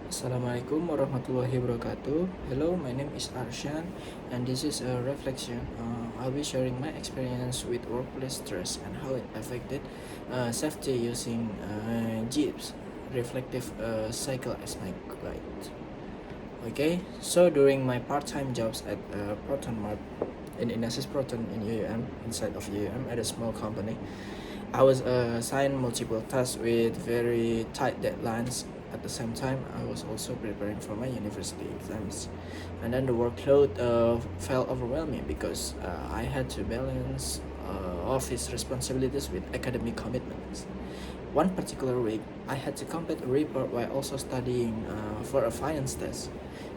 Assalamualaikum warahmatullahi wabarakatuh. Hello, my name is Arshan, and this is a reflection. I'll be sharing my experience with workplace stress and how it affected safety using Jeeps reflective cycle as my guide. Okay, so during my part-time jobs at Proton Mart in Inasis Proton in UUM, inside of UUM at a small company, I was assigned multiple tasks with very tight deadlines. At the same time, I was also preparing for my university exams, and then the workload felt overwhelming because I had to balance office responsibilities with academic commitments. One particular week, I had to complete a report while also studying for a finance test.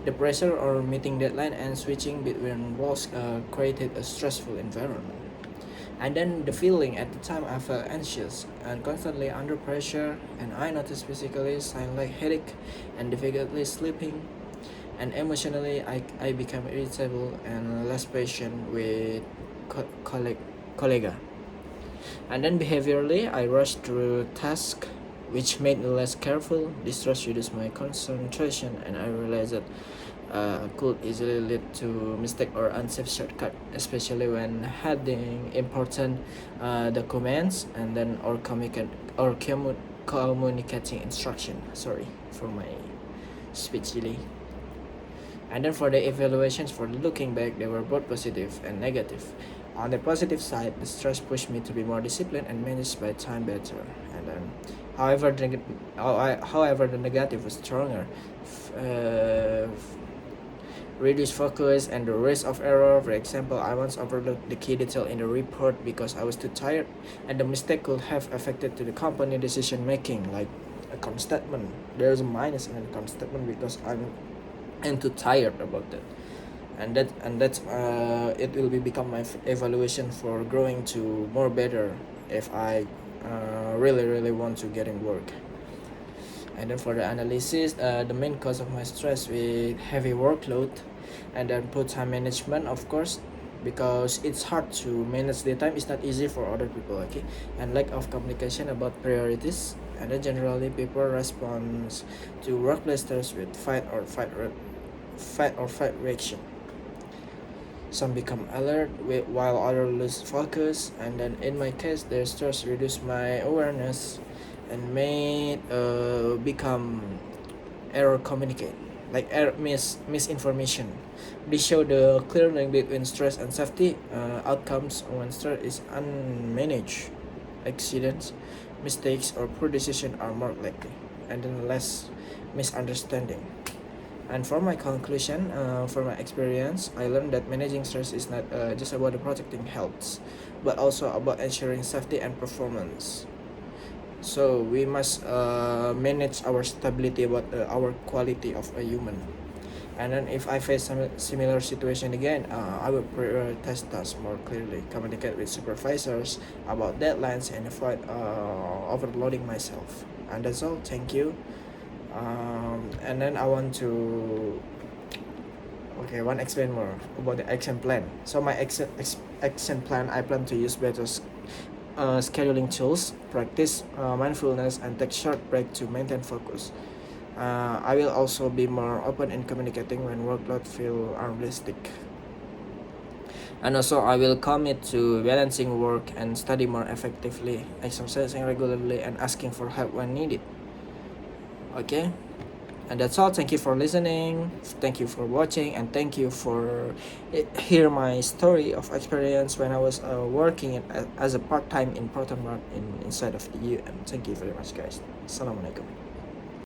The pressure of meeting deadline and switching between roles created a stressful environment. And then the feeling at the time I felt anxious and constantly under pressure, and I noticed physically signs like headache and difficulty sleeping. And emotionally, I became irritable and less patient with colleague. And then behaviorally, I rushed through tasks, which made me less careful. This stress reduced my concentration, and I realized that could easily lead to mistake or unsafe shortcut, especially when heading important documents and then communicating instruction. Sorry for my speech delay. And then for the evaluations, for looking back, they were both positive and negative. On the positive side, the stress pushed me to be more disciplined and manage my time better. And then, however, the negative was stronger. Reduced focus and the risk of error. For example, I once overlooked the key detail in the report because I was too tired, and the mistake could have affected to the company decision making, like account statement. There's a minus in the account statement because I'm too tired about that, and that's it will become my evaluation for growing to more better if I really want to get in work. And then for the analysis, the main cause of my stress with heavy workload, and then put time management, of course, because it's hard to manage the time. It's not easy for other people, okay, and lack of communication about priorities. And then generally people respond to workplace stress with fight or flight reaction. Some become alert while others lose focus, and then in my case, their stress reduced my awareness and made become error communicate, like misinformation. They show the clear link between stress and safety outcomes. When stress is unmanaged, accidents, mistakes, or poor decision are more likely, and then less misunderstanding. And for my conclusion, for my experience, I learned that managing stress is not just about protecting health, but also about ensuring safety and performance. So we must manage our stability, about our quality of a human. And then if I face some similar situation again, I will prioritize tasks more clearly, communicate with supervisors about deadlines, and avoid overloading myself. And that's all. Thank you. And then I want to one explain more about the action plan. So my action plan, I plan to use better scheduling tools, practice mindfulness, and take short break to maintain focus. I will also be more open in communicating when workload feel unrealistic. And also I will commit to balancing work and study more effectively, exercising regularly, and asking for help when needed. Okay, and that's all. Thank you for listening, thank you for watching, and thank you for hear my story of experience when I was working as a part-time in Proton Mart inside of the EU. And thank you very much, guys. Assalamualaikum.